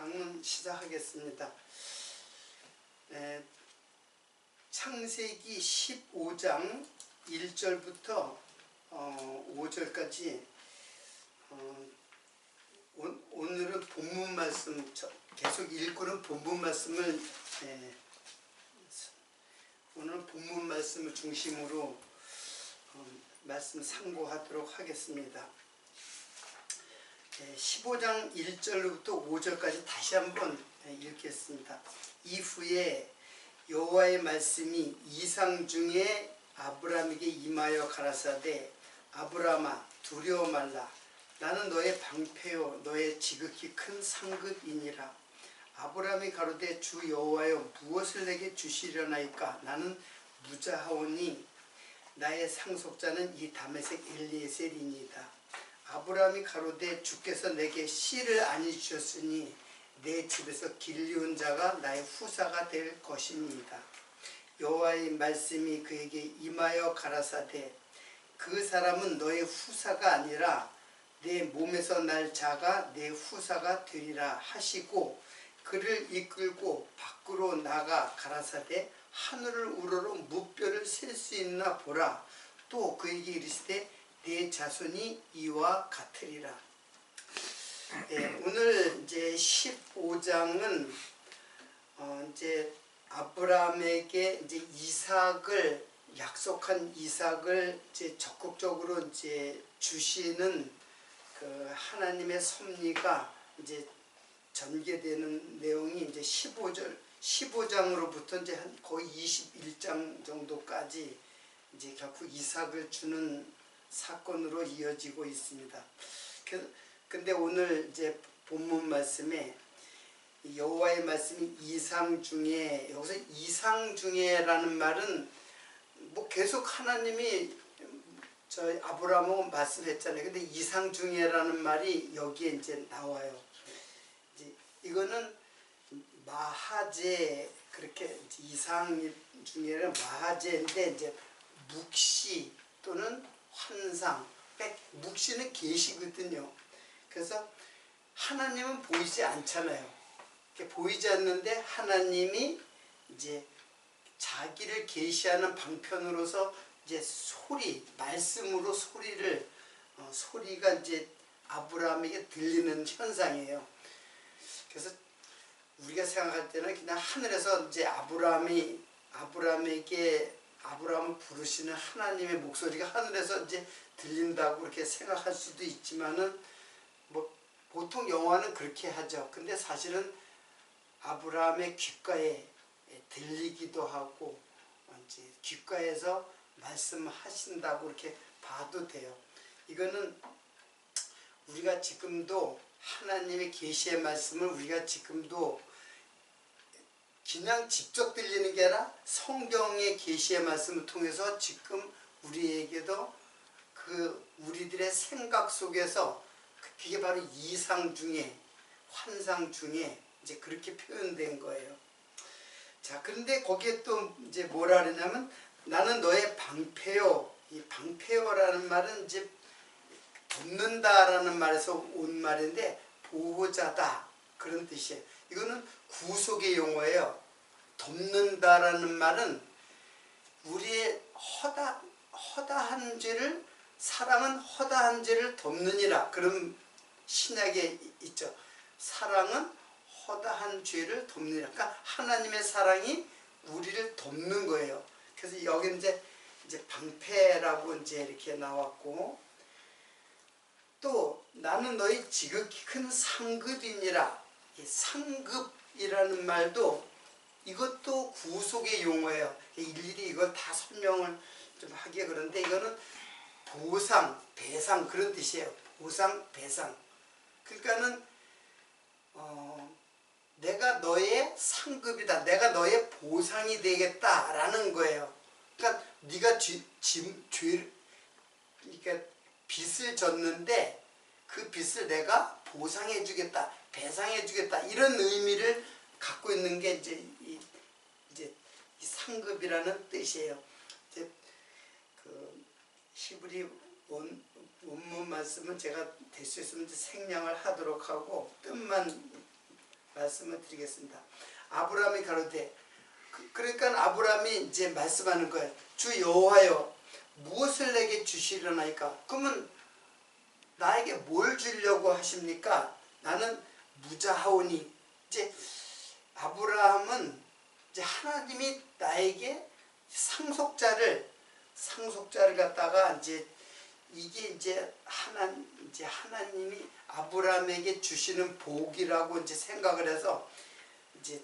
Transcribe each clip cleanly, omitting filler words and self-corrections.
방문 시작하겠습니다. 창세기 15장 1절부터 5절까지 오늘은 본문 말씀 계속 읽고는 본문 말씀을 오늘 본문 말씀을 중심으로 말씀 상고하도록 하겠습니다. 15장 1절부터 5절까지 다시 한번 읽겠습니다. 이후에 여호와의 말씀이 이상 중에 아브라함에게 임하여 가라사대 아브라함아 두려워 말라. 나는 너의 방패요 너의 지극히 큰 상급이니라. 아브라함이 가로되 주 여호와여 무엇을 내게 주시려나이까. 나는 무자하오니 나의 상속자는 이 다메섹 엘리에셀이니이다. 아브라함이 가로되 주께서 내게 씨를 아니 주셨으니 내 집에서 길리온 자가 나의 후사가 될 것입니다. 여호와의 말씀이 그에게 임하여 가라사대 그 사람은 너의 후사가 아니라 내 몸에서 날 자가 내 후사가 되리라 하시고 그를 이끌고 밖으로 나가 가라사대 하늘을 우러러 무뼈를 셀 수 있나 보라. 또 그에게 이르시되 내 자손이 이와 같으리라. 오늘 이제 15장은 이제 아브라함에게 이제 이삭을 약속한 이삭을 이제 적극적으로 이제 주시는 그 하나님의 섭리가 이제 전개되는 내용이 이제 15장으로부터 이제 한 거의 21장 정도까지 이제 결국 이삭을 주는 사건으로 이어지고 있습니다. 근데 오늘 이제 본문 말씀에 여호와의 말씀이 이상 중에, 여기서 이상 중에라는 말은 뭐 계속 하나님이 저희 아브라함하고 말씀했잖아요. 근데 이상 중에라는 말이 여기에 이제 나와요. 이제 이거는 마하제, 그렇게 이상 중에는 마하제인데 이제 묵시 또는 환상, 묵시는 계시거든요. 그래서 하나님은 보이지 않잖아요. 보이지 않는데 하나님이 이제 자기를 계시하는 방편으로서 이제 소리, 말씀으로 소리가 이제 아브라함에게 들리는 현상이에요. 그래서 우리가 생각할 때는 그냥 하늘에서 이제 아브라함을 부르시는 하나님의 목소리가 하늘에서 이제 들린다고 그렇게 생각할 수도 있지만은 뭐 보통 영화는 그렇게 하죠. 근데 사실은 아브라함의 귓가에 들리기도 하고 이제 귓가에서 말씀하신다고 이렇게 봐도 돼요. 이거는 우리가 지금도 하나님의 계시의 말씀을 우리가 지금도 그냥 직접 들리는 게 아니라 성경의 계시의 말씀을 통해서 지금 우리에게도 그 우리들의 생각 속에서 그게 바로 이상 중에, 환상 중에 이제 그렇게 표현된 거예요. 자, 그런데 거기에 또 이제 뭐라 그러냐면 나는 너의 방패요. 이 방패요라는 말은 이제 돕는다라는 말에서 온 말인데 보호자다 그런 뜻이에요. 이거는 구속의 용어예요. 돕는다라는 말은 우리의 허다한 죄를, 사랑은 허다한 죄를 돕느니라 그런 신약에 있죠. 사랑은 허다한 죄를 돕느니라. 그러니까 하나님의 사랑이 우리를 돕는 거예요. 그래서 여기 이제 방패라고 이제 이렇게 나왔고, 또 나는 너희 지극히 큰 상급이니라. 이 상급이라는 말도 이것도 구속의 용어예요. 일일이 이걸 다 설명을 좀 하기가 그런데 이거는 보상, 배상 그런 뜻이에요. 보상, 배상. 그러니까는 내가 너의 상급이다. 내가 너의 보상이 되겠다라는 거예요. 그러니까 네가 그러니까 빚을 졌는데 그 빚을 내가 보상해 주겠다, 배상해 주겠다 이런 의미를 갖고 있는 게 이제 이 상급이라는 뜻이에요. 이제 그 히브리 원문 말씀은 제가 될 수 있으면 생략을 하도록 하고 뜻만 말씀을 드리겠습니다. 아브라함이 가로되 그러니까 아브라함이 이제 말씀하는 거예요. 주 여호와여 무엇을 내게 주시려나이까? 그러면 나에게 뭘 주려고 하십니까? 나는 무자하오니. 이제 아브라함은 이제 하나님이 나에게 상속자를 갖다가 이제 이게 이제 하나님이 아브라함에게 주시는 복이라고 이제 생각을 해서 이제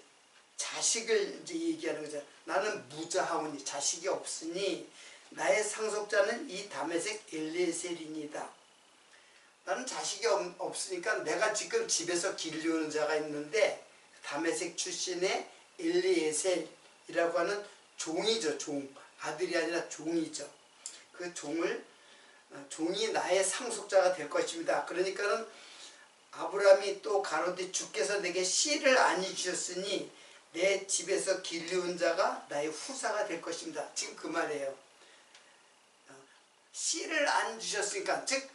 자식을 이제 얘기하는 거죠. 나는 무자하오니 자식이 없으니 나의 상속자는 이 다메섹 엘리에셀이니이다. 나는 자식이 없으니까 내가 지금 집에서 기르는 자가 있는데 다메섹 출신의 엘리에셀이라고 하는 종이죠. 종. 아들이 아니라 종이죠. 그 종이 나의 상속자가 될 것입니다. 그러니까는 아브라함이 또 가로되 주께서 내게 씨를 아니 주셨으니 내 집에서 길리운 자가 나의 후사가 될 것입니다. 지금 그 말이에요. 씨를 안 주셨으니까 즉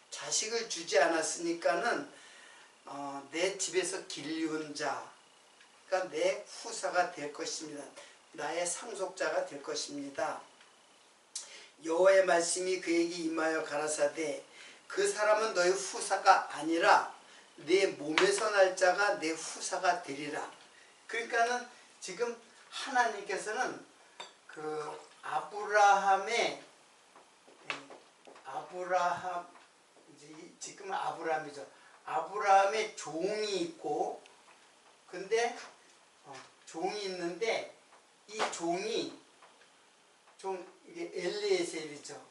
자식을 주지 않았으니까는 내 집에서 길리운 자가 내 후사가 될 것입니다. 나의 상속자가 될 것입니다. 여호와의 말씀이 그에게 임하여 가라사대 그 사람은 너의 후사가 아니라 내 몸에서 날 자가 내 후사가 되리라. 그러니까는 지금 하나님께서는 그 지금은 아브라함이죠. 아브라함의 종이 있고 근데 종이 있는데 이 이게 엘리에셀이죠.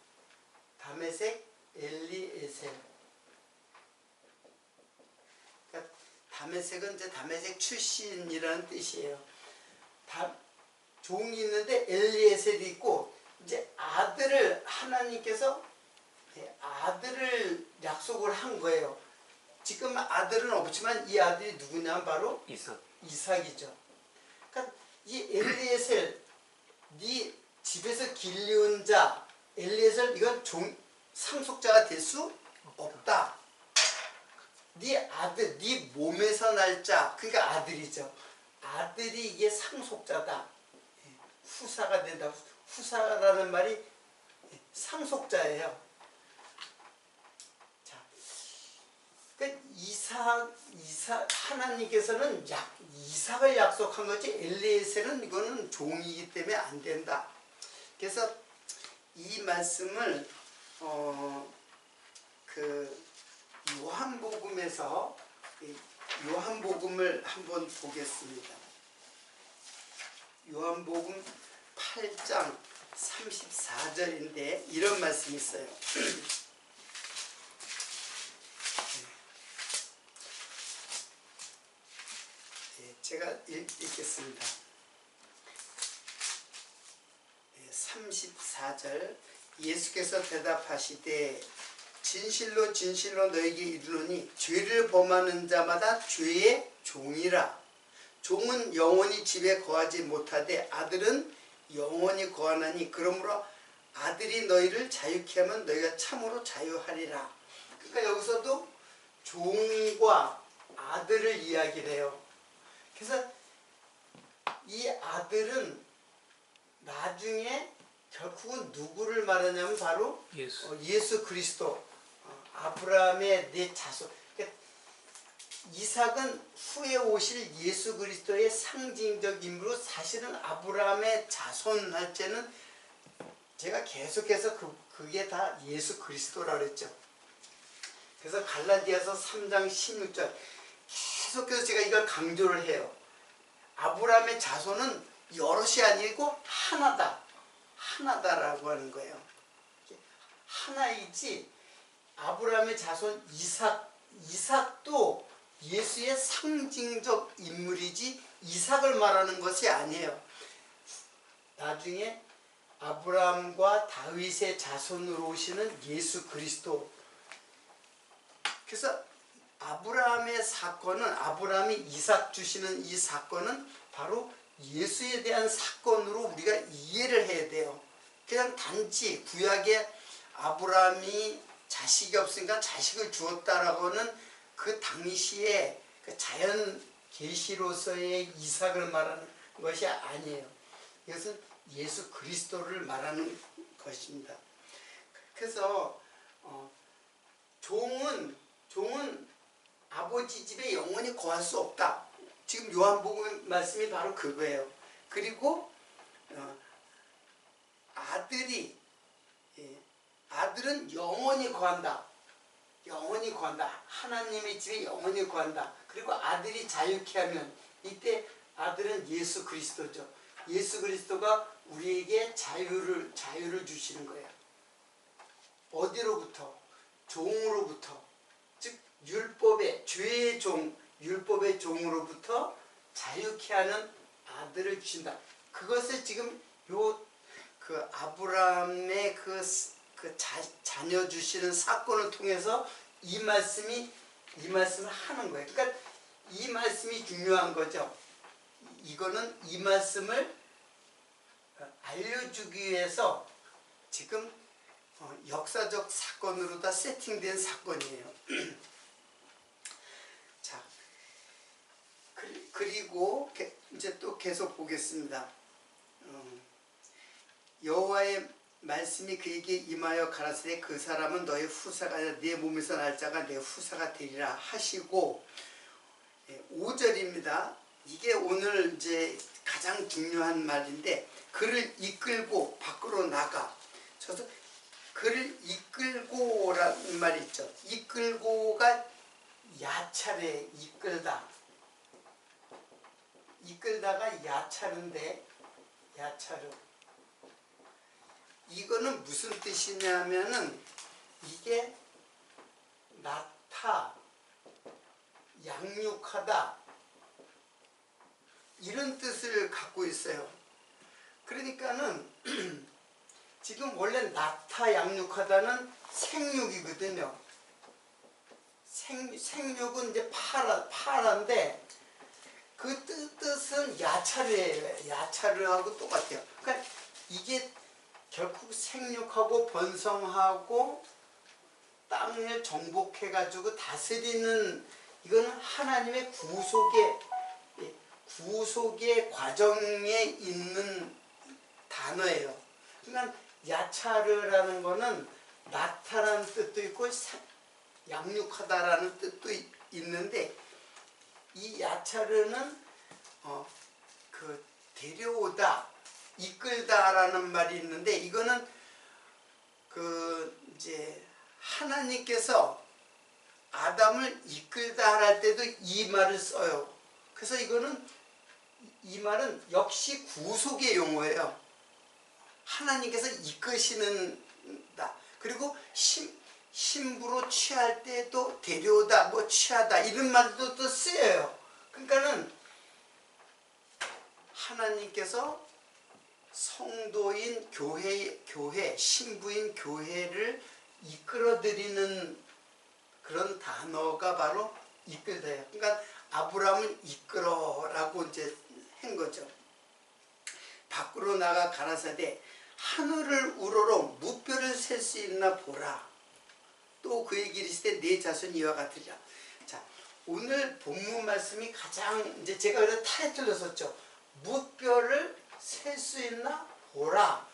다메섹 엘리에셀. 그러니까 다메섹은 이제 다메섹 출신이라는 뜻이에요. 종이 있는데 엘리에셀이 있고 이제 하나님께서 아들을 약속을 한 거예요. 지금 아들은 없지만 이 아들이 누구냐면 바로 이삭이죠. 그러니까 이 엘리에셀 네 집에서 길리운 자 엘리에셀 이건 상속자가 될 수 없다. 네 아들 네 몸에서 날 자 그러니까 아들이죠. 아들이 이게 상속자다. 후사가 된다. 후사라는 말이 상속자예요. 자, 그러니까 하나님께서는 이삭을 약속한 거지 엘리에셀은 이거는 종이기 때문에 안 된다. 그래서 이 말씀을 그 요한복음에서 요한복음을 한번 보겠습니다. 요한복음 8장 34절인데 이런 말씀이 있어요. 제가 읽겠습니다. 34절 예수께서 대답하시되 진실로 진실로 너에게 이르노니 죄를 범하는 자마다 죄의 종이라. 종은 영원히 집에 거하지 못하되 아들은 영원히 거하나니 그러므로 아들이 너희를 자유케 하면 너희가 참으로 자유하리라. 그러니까 여기서도 종과 아들을 이야기를 해요. 그래서 이 아들은 나중에 결국은 누구를 말하냐면 바로 예수 그리스도, 아브라함의 내 자손. 그러니까 이삭은 후에 오실 예수 그리스도의 상징적 인물로 사실은 아브라함의 자손 할 때는 제가 계속해서 그게 다 예수 그리스도라고 그랬죠. 그래서 갈라디아서 3장 16절 계속해서 제가 이걸 강조를 해요. 아브라함의 자손은 여럿이 아니고 하나다라고 하는 거예요. 하나이지 아브라함의 자손 이삭도 예수의 상징적 인물이지 이삭을 말하는 것이 아니에요. 나중에 아브라함과 다윗의 자손으로 오시는 예수 그리스도. 그래서 아브라함의 사건은 아브라함이 이삭 주시는 이 사건은 바로 예수에 대한 사건으로 우리가 이해를 해야 돼요. 그냥 단지 구약에 아브라함이 자식이 없으니까 자식을 주었다라고는 그 당시에 그 자연 계시로서의 이삭을 말하는 것이 아니에요. 이것은 예수 그리스도를 말하는 것입니다. 그래서 종은 아버지 집에 영원히 거할 수 없다. 지금 요한복음 말씀이 바로 그거예요. 그리고 아들은 영원히 거한다. 영원히 거한다. 하나님의 집에 영원히 거한다. 그리고 아들이 자유케 하면 이때 아들은 예수 그리스도죠. 예수 그리스도가 우리에게 자유를 주시는 거예요. 어디로부터? 종으로부터. 즉 율법의 죄의 종, 율법의 종으로부터 자유케 하는 아들을 주신다. 그것을 지금 그 아브라함의 그 자녀 주시는 사건을 통해서 이 말씀을 하는 거예요. 그러니까 이 말씀이 중요한 거죠. 이거는 이 말씀을 알려주기 위해서 지금 역사적 사건으로 다 세팅된 사건이에요. 자, 그리고 이제 또 계속 보겠습니다. 여호와의 말씀이 그에게 임하여 가라사대 그 사람은 너의 후사가 아니라 내 몸에서 날 자가 내 후사가 되리라 하시고 5절입니다. 이게 오늘 이제 가장 중요한 말인데 그를 이끌고 밖으로 나가. 저도 그를 이끌고라는 말이 있죠. 이끌고가 야차래 이끌다. 이끌다가 야차른데 야차르. 이거는 무슨 뜻이냐면은 이게 낳다, 양육하다 이런 뜻을 갖고 있어요. 그러니까는 지금 원래 낳다, 양육하다는 생육이거든요. 생육은 이제 파라인데 그 뜻은 야차르예요. 야차르하고 똑같아요. 그러니까 이게 결국 생육하고 번성하고 땅을 정복해가지고 다스리는 이거는 하나님의 구속의 과정에 있는 단어예요. 그러니까 야차르라는 거는 낳다라는 뜻도 있고 양육하다라는 뜻도 있는데 이 야차르는 그 데려오다, 이끌다라는 말이 있는데 이거는 그 이제 하나님께서 아담을 이끌다 할 때도 이 말을 써요. 그래서 이 말은 역시 구속의 용어예요. 하나님께서 이끄시는다. 그리고 신부로 취할 때도 데려오다, 뭐 취하다 이런 말도 또 쓰여요. 그러니까는 하나님께서 성도인 교회, 신부인 교회를 이끌어들이는 그런 단어가 바로 이끌다예요. 그러니까 아브라함을 이끌어라고 이제 한 거죠. 밖으로 나가 가라사대 하늘을 우러러 무뼈를 셀 수 있나 보라. 또 그에게 이르시되 내 자손이 이와 같으리라. 자, 오늘 본문 말씀이 가장 이제 제가 그래서 타이틀로 썼죠. 무뼈를 셀 수 있나 보라.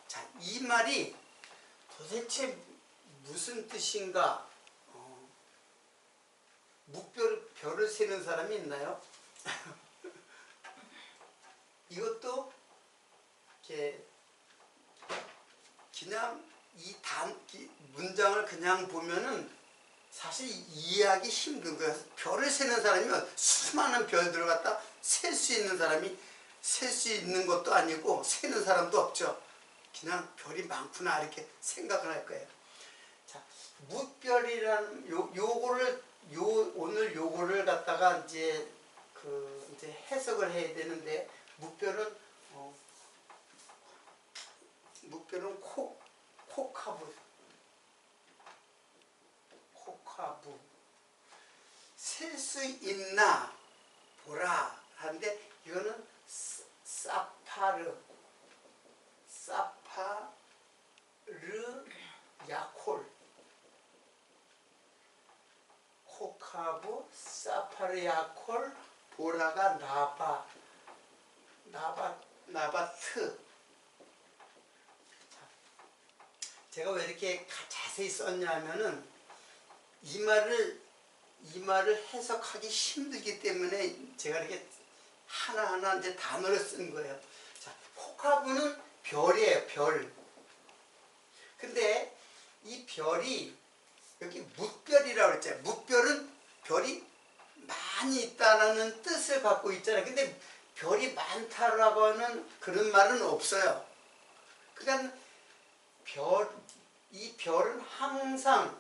자, 이 말이 도대체 무슨 뜻인가? 무뼈를 세는 사람이 있나요? 이것도 이렇게 그냥 이 문장을 그냥 보면은 사실 이해하기 힘든 거예요. 별을 세는 사람이면 수많은 별들을 갖다 셀 수 있는 사람이 셀 수 있는 것도 아니고 세는 사람도 없죠. 그냥 별이 많구나 이렇게 생각을 할 거예요. 자, 무별이라는 오늘 요거를 갖다가 이제 해석을 해야 되는데 무별은 코카부 셀 수 있나 보라 하는데 이거는 사파르 야콜 코카 코카브, 사파르 야콜, 보라가 나바트. 제가 왜 이렇게 자세히 썼냐면은 이 말을 해석하기 힘들기 때문에 제가 이렇게 하나하나 이제 단어를 쓴 거예요. 자, 코카브는 별이에요, 별. 근데 이 별이 여기 뭇별이라고 그랬잖아요. 뭇별은 별이 많이 있다는 뜻을 갖고 있잖아요. 근데 별이 많다라고 하는 그런 말은 없어요. 그러니까 이 별은 항상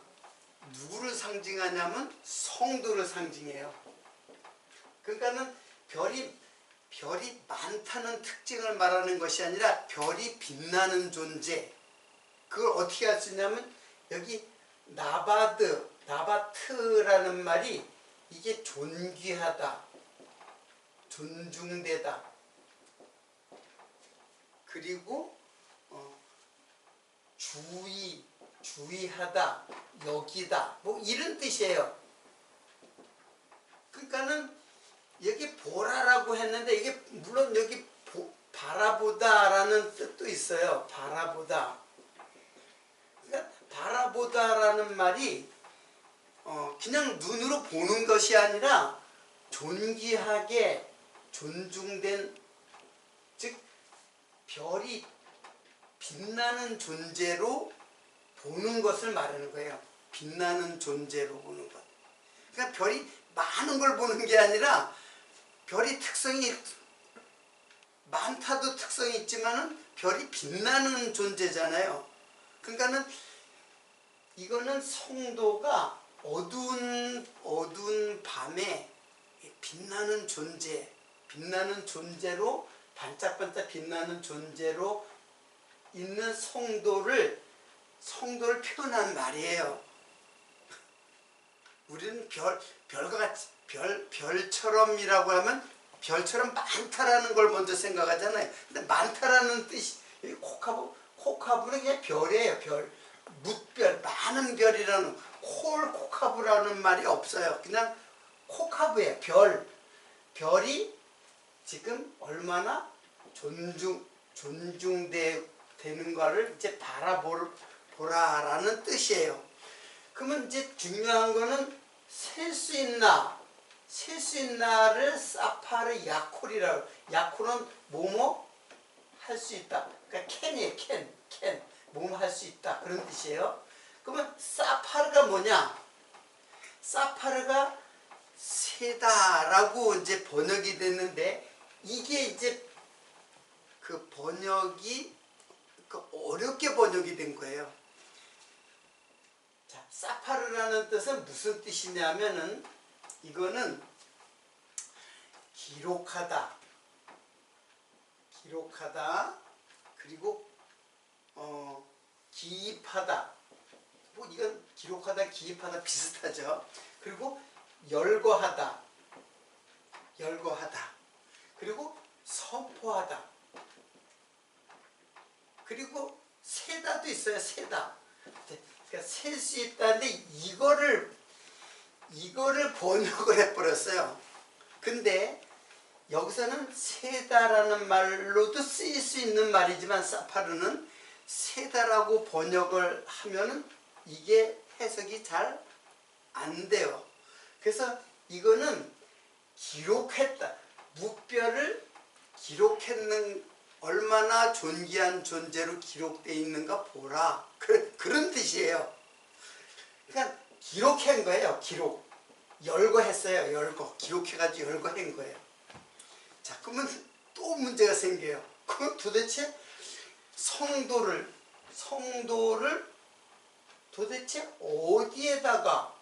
누구를 상징하냐면 성도를 상징해요. 그러니까는 별이 많다는 특징을 말하는 것이 아니라 별이 빛나는 존재. 그걸 어떻게 할 수 있냐면 여기 나바트라는 말이 이게 존귀하다, 존중되다, 그리고 주의하다, 여기다, 뭐 이런 뜻이에요. 그러니까는 여기 보라라고 했는데 이게 물론 여기 바라보다라는 뜻도 있어요. 바라보다. 그러니까 바라보다라는 말이 그냥 눈으로 보는 것이 아니라 존귀하게 존중된, 즉 별이 빛나는 존재로 보는 것을 말하는 거예요. 빛나는 존재로 보는 것. 그러니까 별이 많은 걸 보는 게 아니라 별이 특성이 많다도 특성이 있지만은 별이 빛나는 존재잖아요. 그러니까는 이거는 성도가 어두운 밤에 빛나는 존재로 반짝반짝 빛나는 존재로 있는 성도를 표현한 말이에요. 우리는 별과 같이 별처럼이라고 하면 별처럼 많다라는 걸 먼저 생각하잖아요. 근데 많다라는 뜻이 코카브는 그냥 별이에요. 별, 뭇별, 많은 별이라는 코카브라는 말이 없어요. 그냥 코카브예요. 별이 지금 얼마나 존중되는가를 이제 바라보라라는 뜻이에요. 그러면 이제 중요한 거는 셀 수 있나를 사파르 야콜이라고. 야콜은 뭐뭐 할 수 있다. 그러니까 캔이에요. 캔. 뭐뭐 할 수 있다. 그런 뜻이에요. 그러면 사파르가 뭐냐? 사파르가 세다라고 이제 번역이 됐는데 이게 이제 그 번역이 어렵게 번역이 된 거예요. 자, 사파르라는 뜻은 무슨 뜻이냐면은 이거는 기록하다, 그리고 기입하다. 뭐 이건 기록하다, 기입하다 비슷하죠. 그리고 열거하다, 그리고 선포하다, 그리고 세다도 있어요. 세다. 그러니까 셀 수 있다는데 이거를 번역을 해버렸어요. 근데 여기서는 세다라는 말로도 쓰일 수 있는 말이지만 사파르는 세다라고 번역을 하면은 이게 해석이 잘 안 돼요. 그래서 이거는 기록했다. 묵별을 기록했는, 얼마나 존귀한 존재로 기록되어 있는가 보라. 그런 뜻이에요. 그러니까 기록한 거예요. 기록. 열거했어요. 기록해가지고 열거한 거예요. 자, 그러면 또 문제가 생겨요. 그럼 도대체 성도를 도대체 어디에다가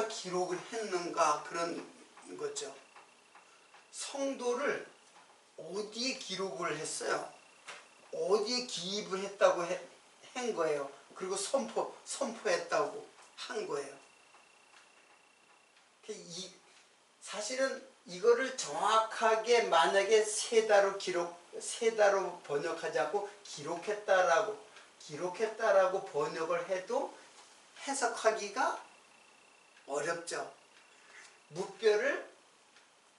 기록을 했는가, 그런 거죠. 성도를 어디에 기록을 했어요? 어디에 기입을 했다고 한 거예요. 그리고 선포했다고 한 거예요. 사실은 이거를 정확하게 만약에 세다로 번역하지 않고 기록했다라고 번역을 해도 해석하기가 어렵죠. 무뼈를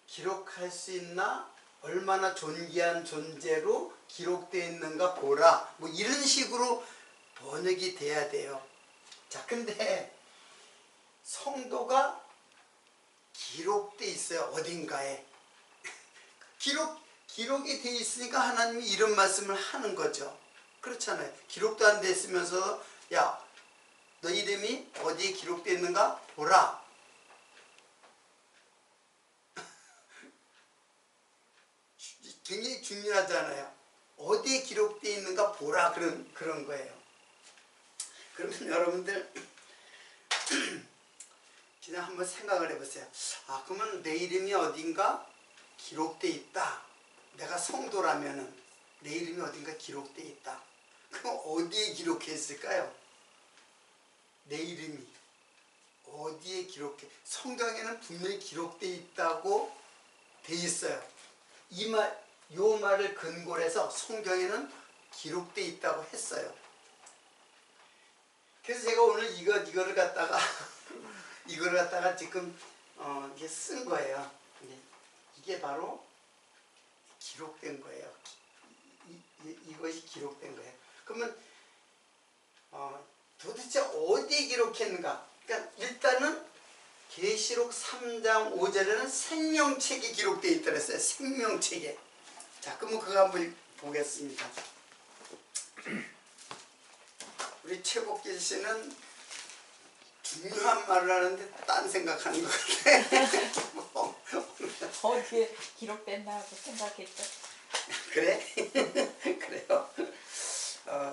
기록할 수 있나? 얼마나 존귀한 존재로 기록되어 있는가 보라. 뭐 이런 식으로 번역이 돼야 돼요. 자, 근데 성도가 기록돼 있어요. 어딘가에. 기록이 돼 있으니까 하나님이 이런 말씀을 하는 거죠. 그렇잖아요. 기록도 안 돼 있으면서 야, 너 이름이 어디에 기록되어 있는가 보라. 굉장히 중요하잖아요. 어디에 기록되어 있는가 보라. 그런 거예요. 그러면 여러분들 그냥 한번 생각을 해보세요. 아, 그러면 내 이름이 어딘가 기록되어 있다. 내가 성도라면은 내 이름이 어딘가 기록되어 있다. 그럼 어디에 기록해 있을까요? 내 이름이 어디에 기록해? 성경에는 분명히 기록되어 있다고 돼 있어요. 요 말을 근거로 해서 성경에는 기록되어 있다고 했어요. 그래서 제가 오늘 이거를 갖다가 지금 이게 쓴 거예요. 이게 바로 기록된 거예요. 이것이 기록된 거예요. 그러면 도대체 어디에 기록했는가? 그러니까 일단은 계시록 3장 5절에는 생명책이 기록되어 있다고 했어요. 생명책에. 자, 그러면 그거 한번 보겠습니다. 우리 최복길 씨는 중요한 말을 하는데 딴 생각하는 것 같아. 어디에 기록됐나 하고 생각했죠. 그래? 그래요.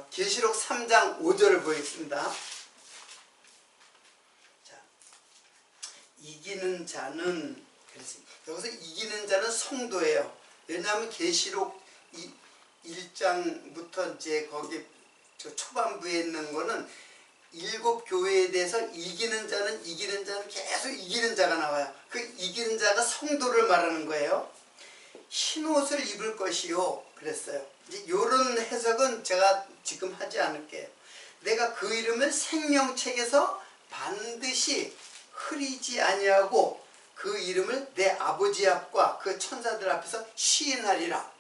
계시록 3장 5절을 보겠습니다. 자, 이기는 자는, 그래서 여기서 이기는 자는 성도예요. 왜냐하면 계시록 1장부터 이제 거기 초반부에 있는 거는 7 교회에 대해서 이기는 자는 계속 이기는 자가 나와요. 그 이기는 자가 성도를 말하는 거예요. 흰 옷을 입을 것이요 그랬어요. 이제 이런 해석은 제가 지금 하지 않을게요. 내가 그 이름을 생명책에서 반드시 흐리지 아니하고 그 이름을 내 아버지 앞과 그 천사들 앞에서 시인하리라.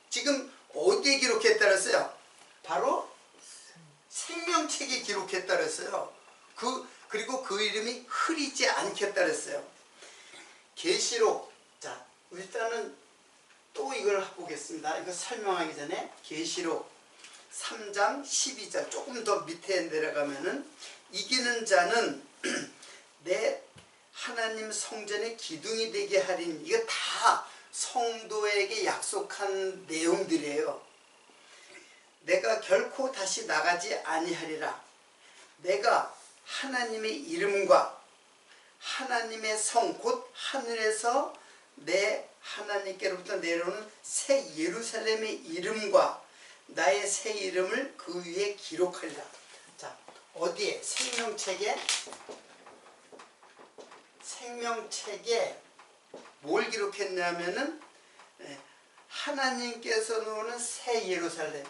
지금 어디에 기록했다 그랬어요? 바로 생명책에 기록했다 그랬어요. 그리고 그 이름이 흐리지 않겠다 그랬어요. 계시록, 자, 일단은 또 이걸 보겠습니다. 이거 설명하기 전에 계시록 3장 12절 조금 더 밑에 내려가면은 이기는 자는 내 하나님 성전의 기둥이 되게 하리니, 이거 다 성도에게 약속한 내용들이에요. 내가 결코 다시 나가지 아니하리라. 내가 하나님의 이름과 하나님의 성 곧 하늘에서 내 하나님께로부터 내려오는 새 예루살렘의 이름과 나의 새 이름을 그 위에 기록하리라. 자, 어디에? 생명책에 뭘 기록했냐면은 하나님께서 놓는 새 예루살렘.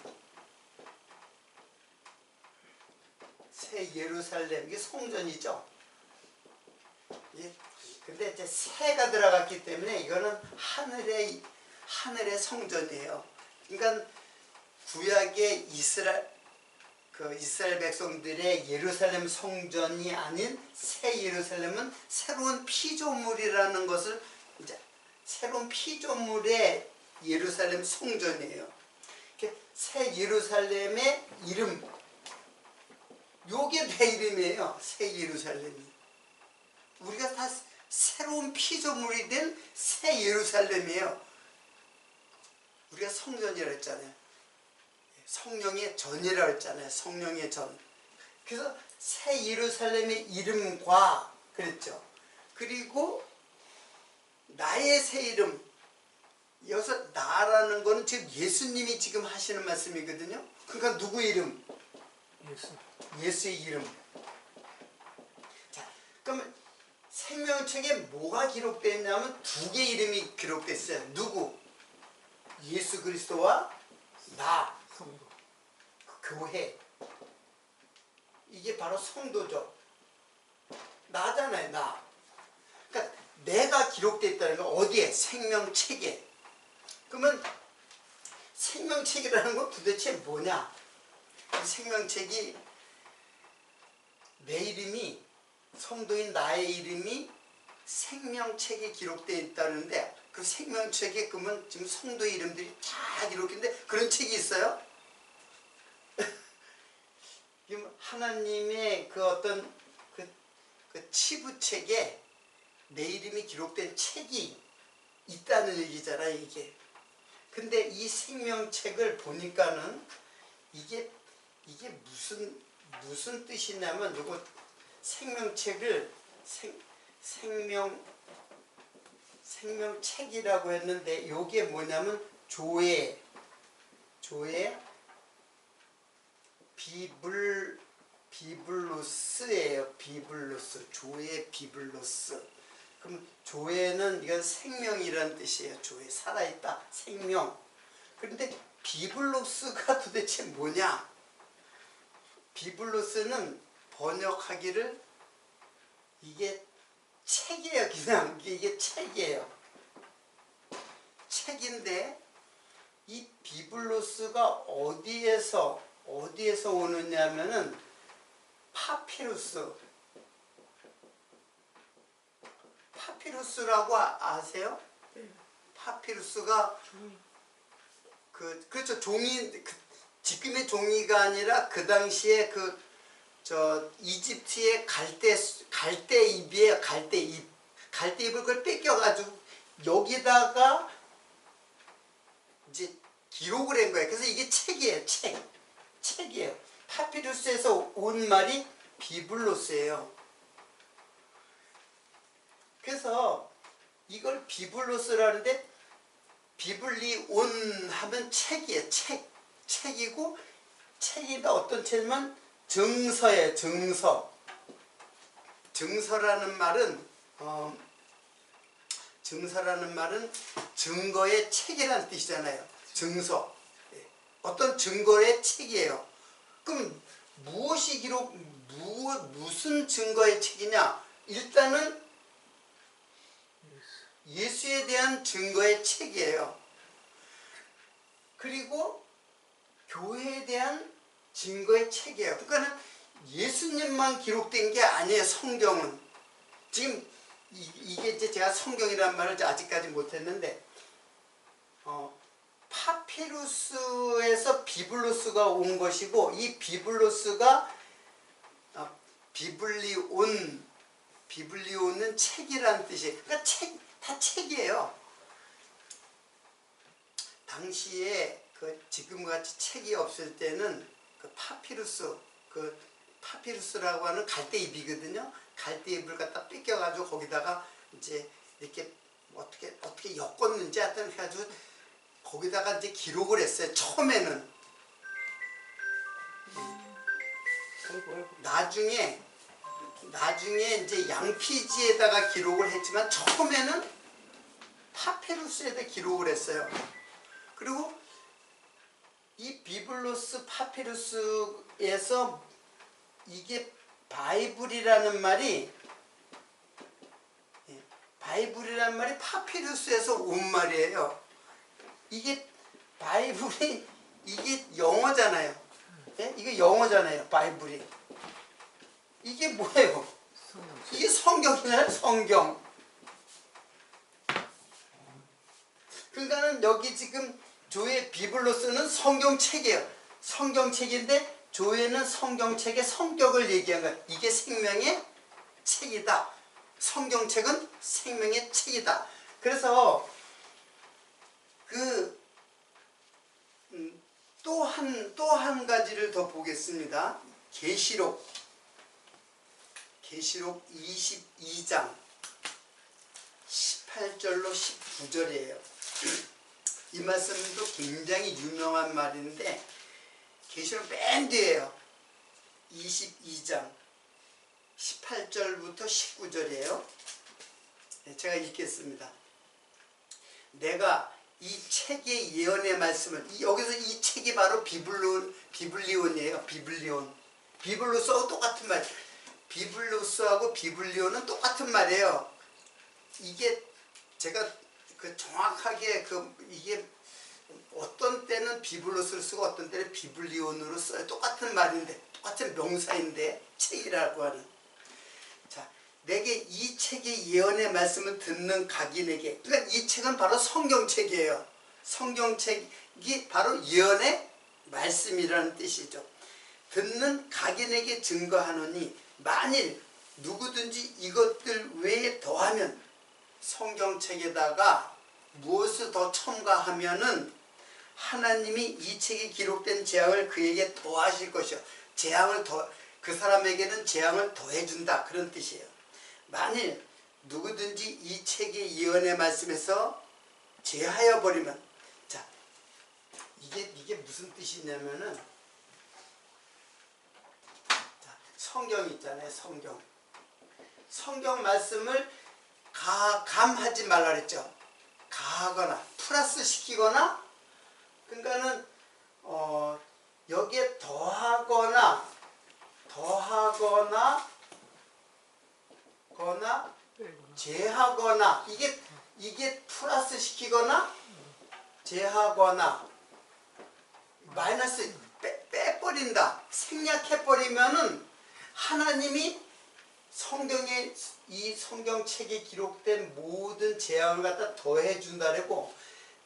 새 예루살렘, 이게 성전이죠. 근데 이제 새가 들어갔기 때문에 이거는 하늘의 성전이에요. 그러니까 구약의 이스라엘 백성들의 예루살렘 성전이 아닌 새 예루살렘은 새로운 피조물이라는 것을, 이제 새로운 피조물의 예루살렘 성전이에요. 새 예루살렘의 이름, 요게 내 이름이에요. 새 예루살렘이. 우리가 다 새로운 피조물이 된 새 예루살렘이에요. 우리가 성전이라고 했잖아요. 성령의 전이라고 했잖아요. 성령의 전. 그래서 새 예루살렘의 이름과 그랬죠. 그리고 나의 새 이름. 여기서 나라는 거는 지금 예수님이 지금 하시는 말씀이거든요. 그러니까 누구 이름? 예수의 이름. 자, 그러면 생명책에 뭐가 기록되어 있냐면 두 개 이름이 기록됐어요. 누구? 예수 그리스도와 나. 성도. 교회. 이게 바로 성도죠. 나잖아요, 나. 그러니까 내가 기록되어 있다는 건 어디에? 생명책에. 그러면 생명책이라는 건 도대체 뭐냐? 이 생명책이 내 이름이, 성도인 나의 이름이 생명책에 기록되어 있다는데, 그 생명책에 그러면 지금 성도의 이름들이 다 기록되는데 그런 책이 있어요? 하나님의 그 어떤 그 치부책에 내 이름이 기록된 책이 있다는 얘기잖아요, 이게. 근데 이 생명책을 보니까는 이게 무슨 뜻이냐면, 요거 생명책을 생명책이라고 했는데, 요게 뭐냐면 조의 비블로스예요. 비블로스. 조의 비블로스. 그럼 조에는 이건 생명이라는 뜻이에요. 조에 살아있다. 생명. 그런데 비블로스가 도대체 뭐냐? 비블로스는 번역하기를 이게 책이에요. 그냥 이게 책이에요. 책인데 이 비블로스가 어디에서 오느냐면은 파피루스라고 아세요? 파피루스가 그렇죠. 종이, 지금의 종이가 아니라 그 당시에 이집트의 갈대잎이에요. 갈대잎을 그걸 뺏겨가지고 여기다가 이제 기록을 한 거예요. 그래서 이게 책이에요. 책이에요. 파피루스에서 온 말이 비블로스예요. 그래서 이걸 비블로스라는데, 비블리온 하면 책이에요. 책이고, 책인데 어떤 책이면 증서예요. 증서라는 말은 증거의 책이라는 뜻이잖아요. 증서. 어떤 증거의 책이에요. 그럼 무슨 증거의 책이냐? 일단은 예수에 대한 증거의 책이에요. 그리고 교회에 대한 증거의 책이에요. 그러니까 예수님만 기록된 게 아니에요. 성경은. 지금 이게 이제 제가 성경이라는 말을 아직까지 못했는데, 파피루스에서 비블로스가 온 것이고, 이 비블로스가 비블리온은 책이라는 뜻이에요. 그러니까 다 책이에요. 당시에 지금같이 책이 없을 때는 파피루스라고 하는 갈대잎이거든요. 갈대잎을 갖다 뺏겨가지고 거기다가 이제 이렇게 어떻게 엮었는지 하여튼 해가지고 거기다가 이제 기록을 했어요. 처음에는. 나중에 이제 양피지에다가 기록을 했지만 처음에는 파피루스에다 기록을 했어요. 그리고 이 비블로스 파피루스에서 이게 바이블이라는 말이 파피루스에서 온 말이에요. 이게 바이블이 이게 영어잖아요. 예? 이게 영어잖아요. 바이블이. 이게 뭐예요? 이게 성경이잖아요. 성경. 그러니까는 여기 지금 조의 비블로스는 성경책이에요. 성경책인데 조에는 성경책의 성격을 얘기한 거예요. 이게 생명의 책이다. 성경책은 생명의 책이다. 그래서 또 한 가지를 더 보겠습니다. 계시록 22장 18절로 19절이에요. 이 말씀도 굉장히 유명한 말인데, 계시록 맨 뒤에요. 22장 18절부터 19절이에요. 제가 읽겠습니다. 내가 이 책의 예언의 말씀을, 여기서 이 책이 바로 비블리온이에요. 비블로스하고 똑같은 말. 비블로스하고 비블리온은 똑같은 말이에요. 이게 제가 그 정확하게 이게 어떤 때는 비블로스를 쓰고 어떤 때는 비블리온으로 써요. 똑같은 말인데, 똑같은 명사인데 책이라고 하는. 자, 내게 이 책의 예언의 말씀을 듣는 각인에게, 그러니까 이 책은 바로 성경책이에요. 성경책이 바로 예언의 말씀이라는 뜻이죠. 듣는 각인에게 증거하노니 만일 누구든지 이것들 외에 더하면, 성경책에다가 무엇을 더 첨가하면은 하나님이 이 책에 기록된 재앙을 그에게 더하실 것이요. 재앙을 그 사람에게는 재앙을 더해준다, 그런 뜻이에요. 만일 누구든지 이 책의 예언의 말씀에서 제하여 버리면, 자, 이게 무슨 뜻이냐면은, 자, 성경 있잖아요. 성경 말씀을 감하지 말라 그랬죠. 가하거나 플러스 시키거나, 그러니까는 여기에 더하거나 제하거나, 이게 플러스 시키거나 제하거나 마이너스 빼버린다, 생략해버리면은 하나님이 성경에, 이 성경책에 기록된 모든 재앙을 갖다 더해준다라고.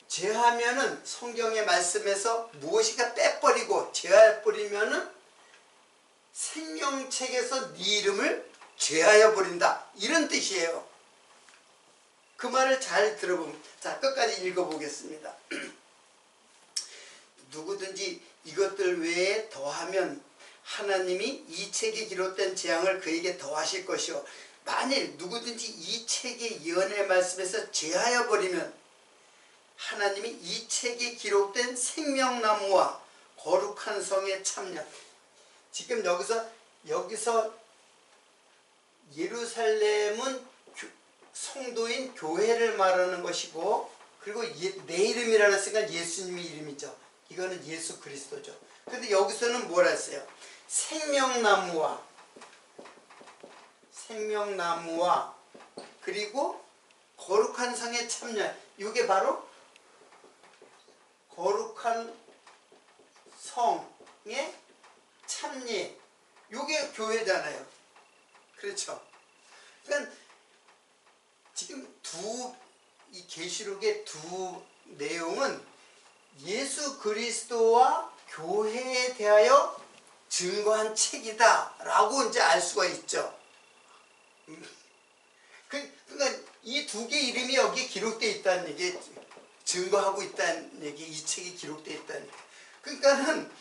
제하면은 성경의 말씀에서 무엇이가 빼버리고 제하해버리면은 생명책에서 네 이름을 제하여 버린다, 이런 뜻이에요. 그 말을 잘 들어보면, 자, 끝까지 읽어보겠습니다. 누구든지 이것들 외에 더하면 하나님이 이 책에 기록된 재앙을 그에게 더하실 것이요. 만일 누구든지 이 책의 예언의 말씀에서 제하여 버리면 하나님이 이 책에 기록된 생명나무와 거룩한 성에 참여. 지금 여기서 예루살렘은 성도인 교회를 말하는 것이고, 그리고 내 이름이라는 생각은 예수님의 이름이죠. 이거는 예수 그리스도죠. 근데 여기서는 뭐라 했어요? 생명나무와 그리고 거룩한 성에 참여. 이게 바로 거룩한 성에 참여. 이게 교회잖아요. 그렇죠? 그러니까 지금 이 계시록의 두 내용은 예수 그리스도와 교회에 대하여 증거한 책이다 라고 이제 알 수가 있죠. 그러니까 이 두 개 이름이 여기에 기록되어 있다는 얘기, 증거하고 있다는 얘기, 이 책이 기록되어 있다는 얘기. 그러니까는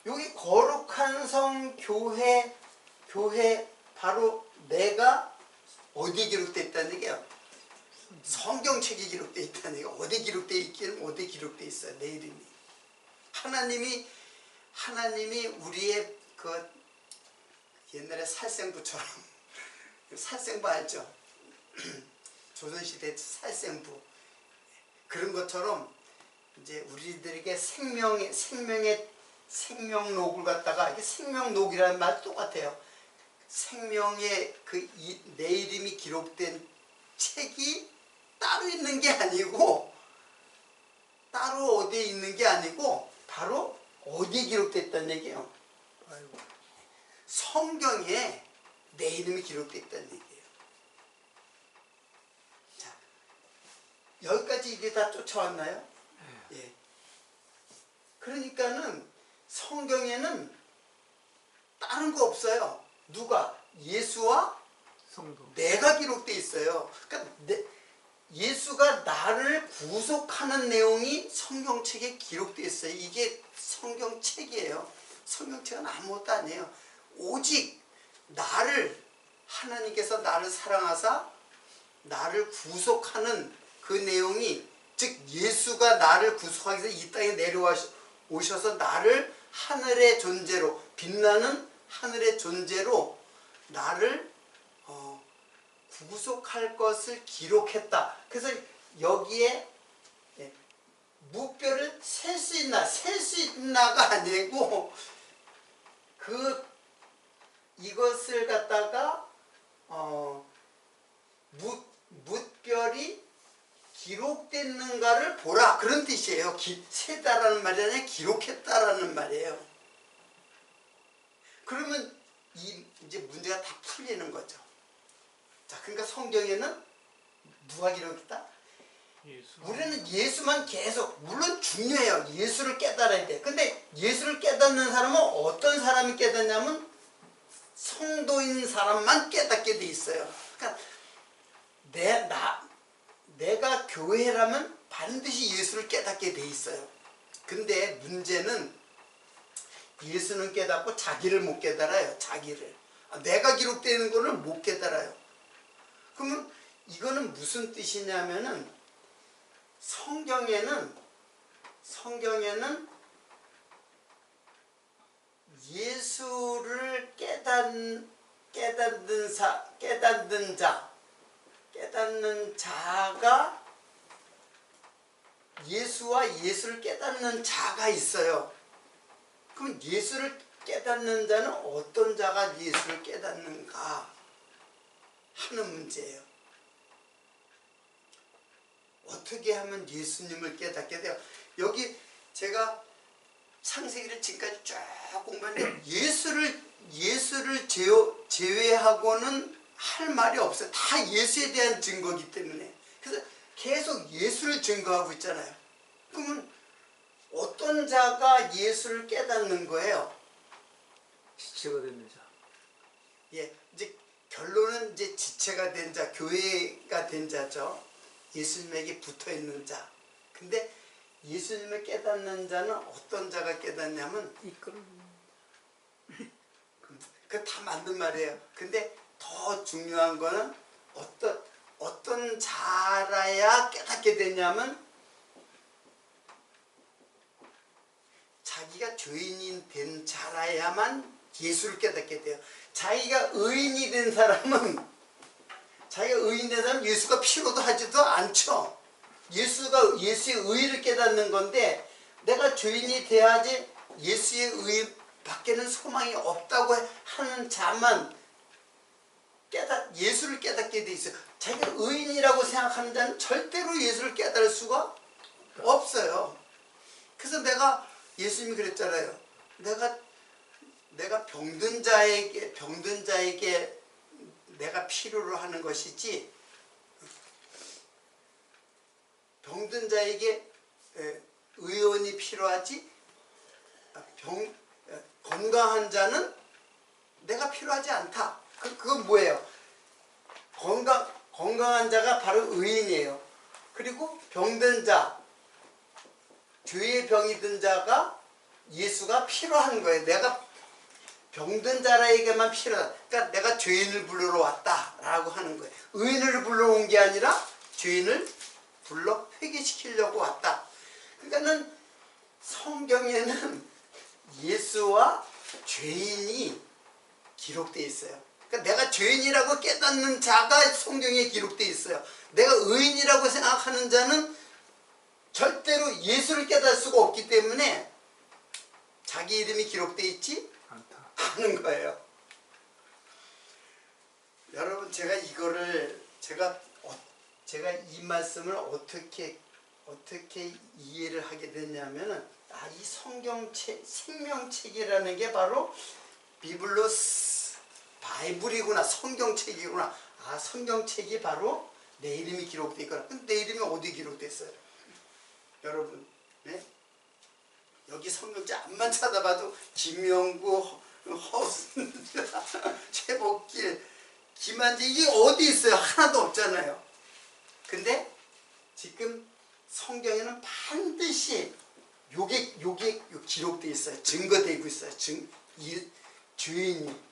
여기 거룩한 성 교회 바로 내가 어디에 기록되어 있다는 얘기예요? 성경책에 기록되어 있다는 얘기가. 어디에 기록되어 있기는 어디에 기록되어 있어요? 내 이름이. 하나님이 우리의 그 옛날에 살생부처럼 살생부 알죠? 조선시대 살생부 그런 것처럼 이제 우리들에게 생명록을 갖다가, 이게 생명록이라는 말 똑같아요. 생명의 내 이름이 기록된 책이 따로 있는 게 아니고, 따로 어디에 있는 게 아니고 바로 어디에 기록됐다는 얘기예요? 성경에 내 이름이 기록됐다는 얘기예요. 자, 여기까지 이게 다 쫓아왔나요? 예. 그러니까는 성경에는 다른 거 없어요. 누가? 예수와 성도. 내가 기록돼 있어요. 그러니까 예수가 나를 구속하는 내용이 성경책에 기록돼 있어요. 이게 성경책이에요. 성경책은 아무것도 아니에요. 오직 하나님께서 나를 사랑하사 나를 구속하는 그 내용이, 즉 예수가 나를 구속하기 위해서 이 땅에 내려오셔서 나를 하늘의 존재로, 빛나는 하늘의 존재로 나를 구속할 것을 기록했다. 그래서 여기에 무뼈를 셀 수 있나가 아니고, 무뼈리 기록됐는가를 보라, 그런 뜻이에요. 세다라는 말이 아니라 기록했다라는 말이에요. 그러면 이제 문제가 다 풀리는 거죠. 자, 그러니까 성경에는 누가 기록했다? 예수. 우리는 예수만 계속, 물론 중요해요. 예수를 깨달아야 돼. 근데 예수를 깨닫는 사람은 어떤 사람이 깨닫냐면 성도인 사람만 깨닫게 돼 있어요. 그러니까 내가 교회라면 반드시 예수를 깨닫게 돼 있어요. 근데 문제는 예수는 깨닫고 자기를 못 깨달아요. 자기를. 내가 기록되는 거를 못 깨달아요. 그러면 이거는 무슨 뜻이냐면은 성경에는 예수를 깨닫는 자가, 예수와 예수를 깨닫는 자가 있어요. 그럼 예수를 깨닫는 자는 어떤 자가 예수를 깨닫는가 하는 문제예요. 어떻게 하면 예수님을 깨닫게 돼요? 여기 제가 창세기를 지금까지 쭉 공부했는데 예수를 제외하고는 할 말이 없어요. 다 예수에 대한 증거이기 때문에. 그래서 계속 예수를 증거하고 있잖아요. 그러면 어떤 자가 예수를 깨닫는 거예요? 지체가 되는 자. 예, 이제 결론은 이제 지체가 된 자, 교회가 된 자죠. 예수님에게 붙어 있는 자. 근데 예수님을 깨닫는 자는 어떤 자가 깨닫냐면 그 다 맞는 말이에요. 근데 더 중요한 거는 어떤 자라야 깨닫게 되냐면 자기가 죄인이 된 자라야만 예수를 깨닫게 돼요. 자기가 의인이 된 사람은 예수가 필요도 하지도 않죠. 예수의 의를 깨닫는 건데 내가 죄인이 돼야지 예수의 의 밖에는 소망이 없다고 하는 자만 예수를 깨닫게 돼 있어요. 자기가 의인이라고 생각하는 자는 절대로 예수를 깨달을 수가 없어요. 그래서 예수님이 그랬잖아요. 내가 병든 자에게 내가 필요로 하는 것이지, 병든 자에게 의원이 필요하지, 건강한 자는 내가 필요하지 않다. 그건 뭐예요? 건강한 자가 바로 의인이에요. 그리고 병든 자, 죄의 병이 든 자가 예수가 필요한 거예요. 내가 병든 자라에게만 필요하다. 그러니까 내가 죄인을 부르러 왔다라고 하는 거예요. 의인을 불러 온 게 아니라 죄인을 불러 회개시키려고 왔다. 그러니까는 성경에는 예수와 죄인이 기록되어 있어요. 그러니까 내가 죄인이라고 깨닫는 자가 성경에 기록되어 있어요. 내가 의인이라고 생각하는 자는 절대로 예수를 깨달을 수가 없기 때문에 자기 이름이 기록되어 있지 않은 거예요. 여러분, 제가 이 말씀을 어떻게 이해를 하게 됐냐면은, 이 성경책, 생명책이라는 게 바로 비블로스, 바이블이구나, 성경책이구나. 성경책이 바로 내 이름이 기록되어 있구나. 근데 내 이름이 어디 기록됐어요? 여러분, 네? 여기 성경책 앞만 찾아봐도 김영구, 허순자, 최복길, 김한재, 이게 어디 있어요? 하나도 없잖아요. 근데 지금 성경에는 반드시 요게 기록되어 있어요. 증거되고 있어요. 죄인이.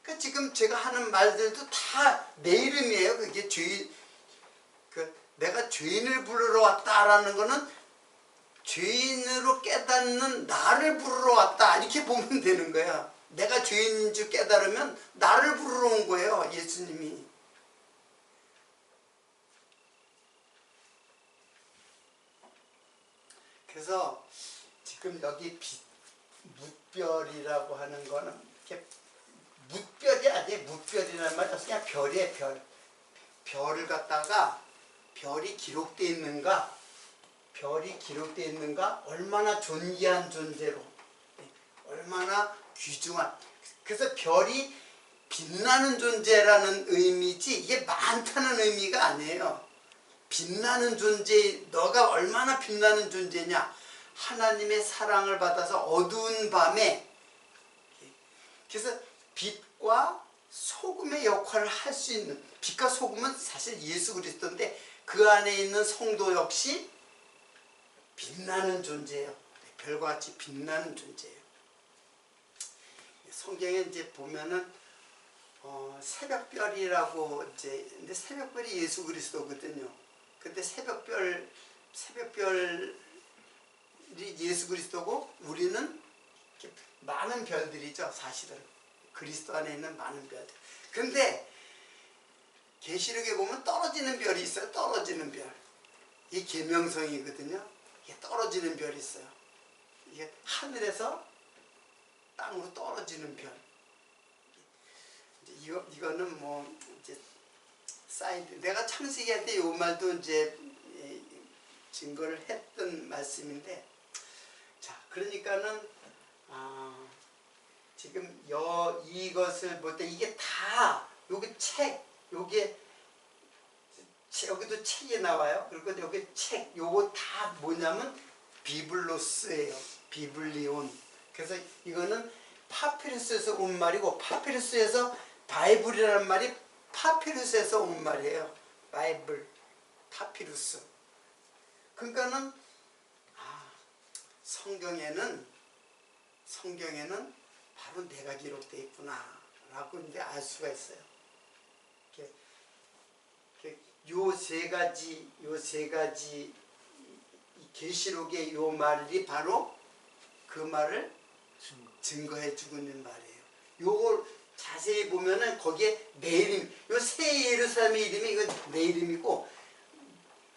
그러니까 지금 제가 하는 말들도 다 내 이름이에요. 그게 내가 죄인을 부르러 왔다라는 거는 죄인으로 깨닫는 나를 부르러 왔다, 이렇게 보면 되는 거야. 내가 죄인인 줄 깨달으면 나를 부르러 온 거예요, 예수님이. 그래서 지금 여기 뭇별이라고 하는 거는 이렇게 뭇별이 아니에요. 뭇별이라는 말은 그냥 별이에요. 별을 갖다가 별이 기록되어 있는가? 별이 기록되어 있는가? 얼마나 존귀한 존재로, 얼마나 귀중한. 그래서 별이 빛나는 존재라는 의미지 이게 많다는 의미가 아니에요. 빛나는 존재, 너가 얼마나 빛나는 존재냐. 하나님의 사랑을 받아서 어두운 밤에, 그래서 빛과 소금의 역할을 할 수 있는, 빛과 소금은 사실 예수 그리스도인데 그 안에 있는 성도 역시 빛나는 존재예요. 별과 같이 빛나는 존재예요. 성경에 이제 보면은 새벽별이라고 이제, 근데 새벽별이 예수 그리스도거든요. 근데 새벽별이 예수 그리스도고 우리는 이렇게 많은 별들이죠. 사실은 그리스도 안에 있는 많은 별들. 그런데 계시록에 보면 떨어지는 별이 있어요. 떨어지는 별. 이게 계명성이거든요. 이게 떨어지는 별이 있어요. 이게 하늘에서 땅으로 떨어지는 별. 이거는 뭐 이제 사이드. 내가 창세기 할 때 이 말도 이제 증거를 했던 말씀인데, 자, 그러니까는 지금 이것을 볼 때 이게 다 여기 책, 여기도 책이 나와요. 그리고 여기 책, 요거 다 뭐냐면 비블로스예요. 비블리온. 그래서 이거는 파피루스에서 온 말이고, 파피루스에서 바이블이라는 말이 파피루스에서 온 말이에요. 바이블, 파피루스. 그러니까는 성경에는 바로 내가 기록되어 있구나라고 이제 알 수가 있어요. 요 세 가지 계시록의 요 말이 바로 그 말을 증거해 주고 있는 말이에요. 요걸 자세히 보면은 거기에 내 이름, 요 새 예루살렘의 이름이 이거 내 이름이고,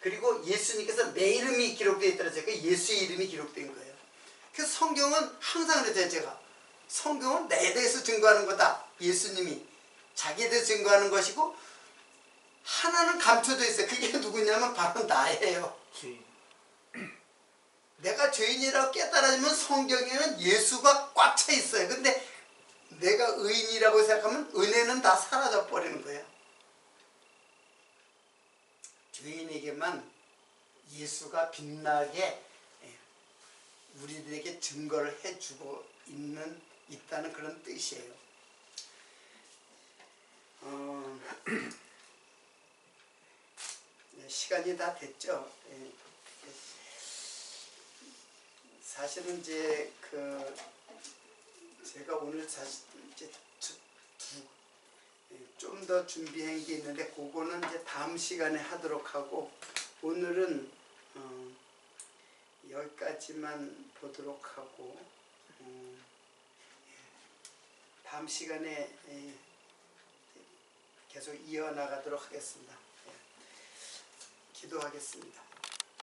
그리고 예수님께서 내 이름이 기록되어 있더라. 제가 예수의 이름이 기록된 거예요. 그래서 성경은 항상 그랬어요. 제가 성경은 나에 대해서 증거하는 거다. 예수님이 자기에 대해서 증거하는 것이고, 하나는 감춰져 있어요. 그게 누구냐면 바로 나예요. 내가 죄인이라고 깨달아지면 성경에는 예수가 꽉 차 있어요. 근데 내가 의인이라고 생각하면 은혜는 다 사라져 버리는 거예요. 죄인에게만 예수가 빛나게 우리들에게 증거를 해주고 있다는 그런 뜻이에요. 시간이 다 됐죠. 사실은 이제 제가 오늘 사실 이제 좀 더 준비한 게 있는데 그거는 이제 다음 시간에 하도록 하고, 오늘은 여기까지만 보도록 하고, 다음 시간에 계속 이어나가도록 하겠습니다. 기도하겠습니다.